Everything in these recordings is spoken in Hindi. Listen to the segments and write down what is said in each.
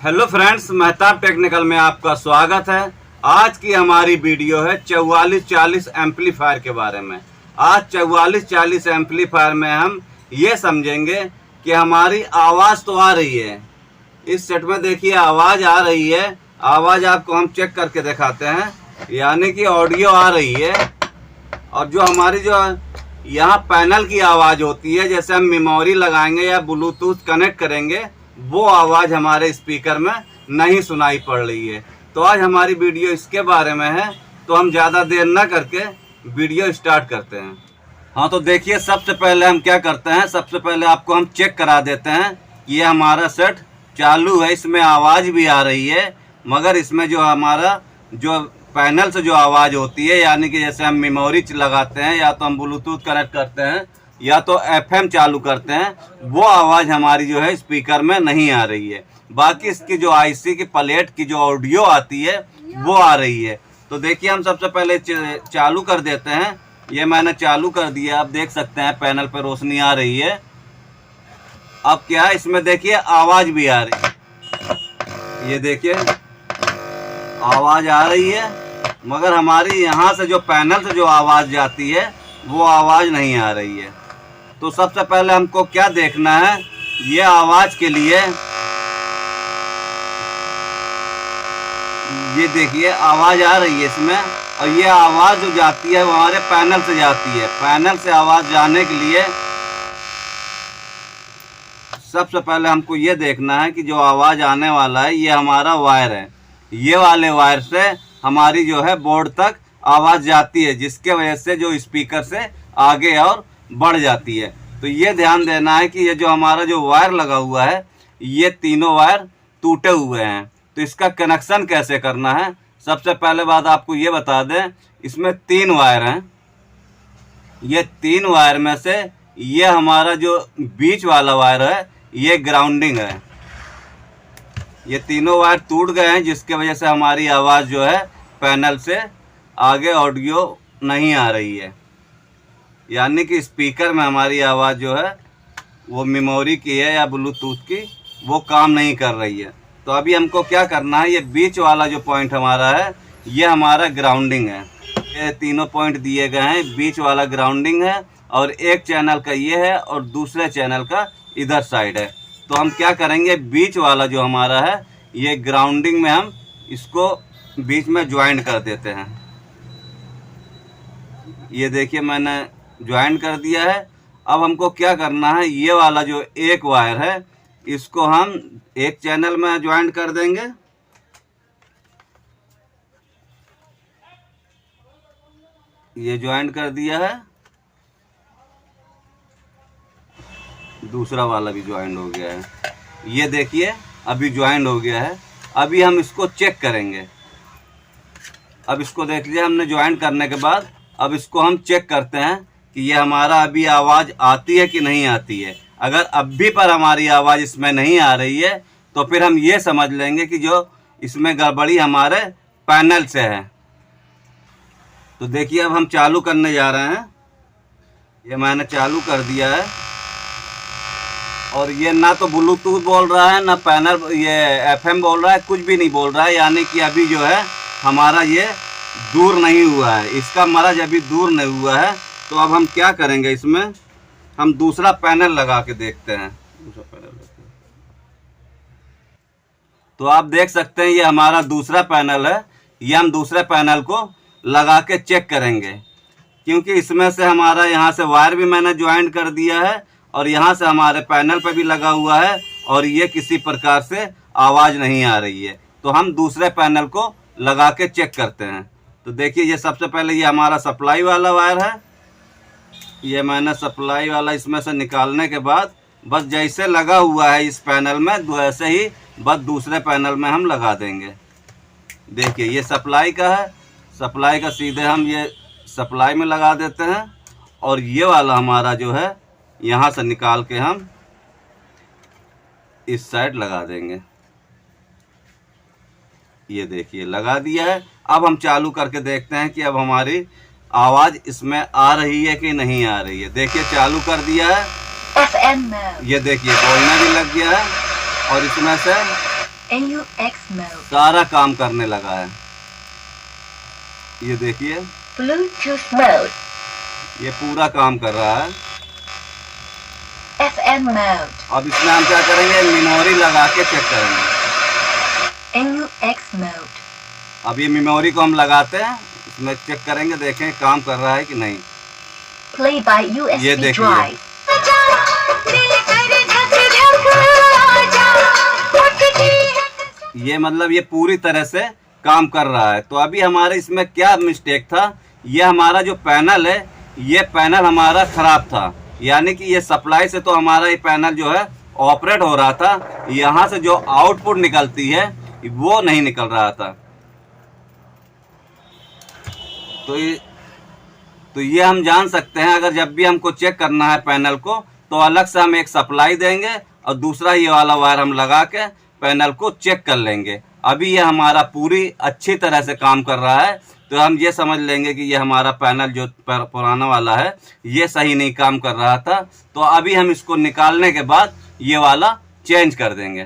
हेलो फ्रेंड्स, मेहताब टेक्निकल में आपका स्वागत है। आज की हमारी वीडियो है 4440 एम्पलीफायर के बारे में। आज 4440 एम्पलीफायर में हम ये समझेंगे कि हमारी आवाज़ तो आ रही है। इस सेट में देखिए आवाज़ आ रही है। आवाज़ आपको हम चेक करके दिखाते हैं, यानी कि ऑडियो आ रही है। और जो हमारी जो यहाँ पैनल की आवाज़ होती है, जैसे हम मेमोरी लगाएंगे या ब्लूटूथ कनेक्ट करेंगे, वो आवाज़ हमारे स्पीकर में नहीं सुनाई पड़ रही है। तो आज हमारी वीडियो इसके बारे में है, तो हम ज़्यादा देर ना करके वीडियो स्टार्ट करते हैं। हाँ, तो देखिए सबसे पहले हम क्या करते हैं, सबसे पहले आपको हम चेक करा देते हैं कि ये हमारा सेट चालू है, इसमें आवाज़ भी आ रही है। मगर इसमें जो हमारा जो पैनल से जो आवाज़ होती है, यानी कि जैसे हम मेमोरी लगाते हैं या तो हम ब्लूटूथ कनेक्ट करते हैं या तो एफएम चालू करते हैं, वो आवाज़ हमारी जो है स्पीकर में नहीं आ रही है। बाकी इसकी जो आईसी की प्लेट की जो ऑडियो आती है वो आ रही है। तो देखिए हम सबसे पहले चालू कर देते हैं। ये मैंने चालू कर दिया, आप देख सकते हैं पैनल पर रोशनी आ रही है। अब क्या है, इसमें देखिए आवाज़ भी आ रही है। ये देखिए आवाज़ आ रही है, मगर हमारी यहाँ से जो पैनल से जो आवाज़ जाती है वो आवाज़ नहीं आ रही है। तो सबसे पहले हमको क्या देखना है, ये आवाज़ के लिए ये देखिए आवाज़ आ रही है इसमें, और ये आवाज़ जो जाती है वो हमारे पैनल से जाती है। पैनल से आवाज़ जाने के लिए सबसे पहले हमको ये देखना है कि जो आवाज़ आने वाला है ये हमारा वायर है। ये वाले वायर से हमारी जो है बोर्ड तक आवाज़ जाती है, जिसके वजह से जो स्पीकर से आगे और बढ़ जाती है। तो ये ध्यान देना है कि ये जो हमारा जो वायर लगा हुआ है, ये तीनों वायर टूटे हुए हैं। तो इसका कनेक्शन कैसे करना है, सबसे पहले बात आपको ये बता दें, इसमें 3 वायर हैं। ये 3 वायर में से ये हमारा जो बीच वाला वायर है ये ग्राउंडिंग है। ये तीनों वायर टूट गए हैं, जिसके वजह से हमारी आवाज़ जो है पैनल से आगे ऑडियो नहीं आ रही है, यानी कि स्पीकर में हमारी आवाज़ जो है वो मेमोरी की है या ब्लूटूथ की, वो काम नहीं कर रही है। तो अभी हमको क्या करना है, ये बीच वाला जो पॉइंट हमारा है ये हमारा ग्राउंडिंग है। ये तीनों पॉइंट दिए गए हैं, बीच वाला ग्राउंडिंग है और एक चैनल का ये है और दूसरे चैनल का इधर साइड है। तो हम क्या करेंगे, बीच वाला जो हमारा है ये ग्राउंडिंग में हम इसको बीच में ज्वाइन कर देते हैं। ये देखिए मैंने ज्वाइन कर दिया है। अब हमको क्या करना है, ये वाला जो एक वायर है इसको हम एक चैनल में ज्वाइन कर देंगे। ये ज्वाइन कर दिया है, दूसरा वाला भी ज्वाइन हो गया है। ये देखिए अभी ज्वाइन हो गया है। अभी हम इसको चेक करेंगे। अब इसको देख लीजिए, हमने ज्वाइन करने के बाद अब इसको हम चेक करते हैं कि ये हमारा अभी आवाज़ आती है कि नहीं आती है। अगर अब भी पर हमारी आवाज़ इसमें नहीं आ रही है तो फिर हम ये समझ लेंगे कि जो इसमें गड़बड़ी हमारे पैनल से है। तो देखिए अब हम चालू करने जा रहे हैं। ये मैंने चालू कर दिया है और ये ना तो ब्लूटूथ बोल रहा है ना पैनल ये एफएम बोल रहा है, कुछ भी नहीं बोल रहा है, यानी कि अभी जो है हमारा ये दूर नहीं हुआ है, इसका मरज अभी दूर नहीं हुआ है। तो अब हम क्या करेंगे, इसमें हम दूसरा पैनल लगा के देखते हैं। दूसरा पैनल तो आप देख सकते हैं ये हमारा दूसरा पैनल है। ये हम दूसरे पैनल को लगा के चेक करेंगे, क्योंकि इसमें से हमारा यहाँ से वायर भी मैंने ज्वाइन कर दिया है और यहाँ से हमारे पैनल पे भी लगा हुआ है और ये किसी प्रकार से आवाज़ नहीं आ रही है। तो हम दूसरे पैनल को लगा के चेक करते हैं। तो देखिए ये सबसे पहले ये हमारा सप्लाई वाला वायर है। ये मैंने सप्लाई वाला इसमें से निकालने के बाद बस जैसे लगा हुआ है इस पैनल में, वैसे ही बस दूसरे पैनल में हम लगा देंगे। देखिए ये सप्लाई का है, सप्लाई का सीधे हम ये सप्लाई में लगा देते हैं और ये वाला हमारा जो है यहाँ से निकाल के हम इस साइड लगा देंगे। ये देखिए लगा दिया है। अब हम चालू करके देखते हैं कि अब हमारी आवाज़ इसमें आ रही है कि नहीं आ रही है। देखिए चालू कर दिया है, FM में ये देखिए बोलने भी लग गया है और इसमें से NUX mode. सारा काम करने लगा है। ये देखिए Bluetooth mode. ये पूरा काम कर रहा है। FM mode. अब इसमें हम क्या करेंगे, मेमोरी लगा के चेक करेंगे। NUX mode. अब ये मेमोरी को हम लगाते हैं, इसमें चेक करेंगे, देखें काम कर रहा है कि नहीं। Play by ये USB देखिए। drive. ये मतलब ये पूरी तरह से काम कर रहा है। तो अभी हमारे इसमें क्या मिस्टेक था, ये हमारा जो पैनल है, ये पैनल हमारा ख़राब था। यानी कि ये सप्लाई से तो हमारा ये पैनल जो है ऑपरेट हो रहा था, यहाँ से जो आउटपुट निकलती है वो नहीं निकल रहा था। तो ये हम जान सकते हैं, अगर जब भी हमको चेक करना है पैनल को, तो अलग से हम एक सप्लाई देंगे और दूसरा ये वाला वायर हम लगा के पैनल को चेक कर लेंगे। अभी ये हमारा पूरी अच्छी तरह से काम कर रहा है, तो हम ये समझ लेंगे कि ये हमारा पैनल जो पुराना वाला है ये सही नहीं काम कर रहा था। तो अभी हम इसको निकालने के बाद ये वाला चेंज कर देंगे।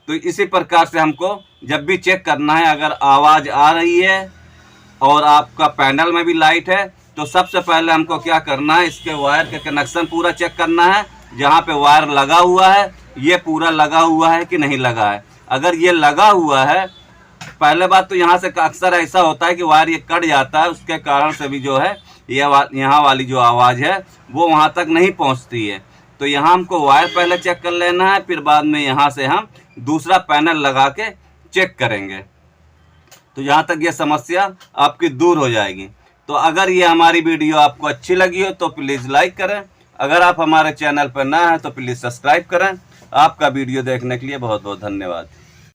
तो इसी प्रकार से हमको जब भी चेक करना है, अगर आवाज़ आ रही है और आपका पैनल में भी लाइट है, तो सबसे पहले हमको क्या करना है, इसके वायर के कनेक्शन पूरा चेक करना है। जहाँ पे वायर लगा हुआ है ये पूरा लगा हुआ है कि नहीं लगा है। अगर ये लगा हुआ है, पहले बात तो यहाँ से अक्सर ऐसा होता है कि वायर ये कट जाता है, उसके कारण से भी जो है ये यहाँ वाली जो आवाज़ है वो वहाँ तक नहीं पहुँचती है। तो यहाँ हमको वायर पहले चेक कर लेना है, फिर बाद में यहाँ से हम दूसरा पैनल लगा के चेक करेंगे। तो यहाँ तक ये समस्या आपकी दूर हो जाएगी। तो अगर ये हमारी वीडियो आपको अच्छी लगी हो तो प्लीज़ लाइक करें। अगर आप हमारे चैनल पर नए हैं तो प्लीज़ सब्सक्राइब करें। आपका वीडियो देखने के लिए बहुत बहुत धन्यवाद।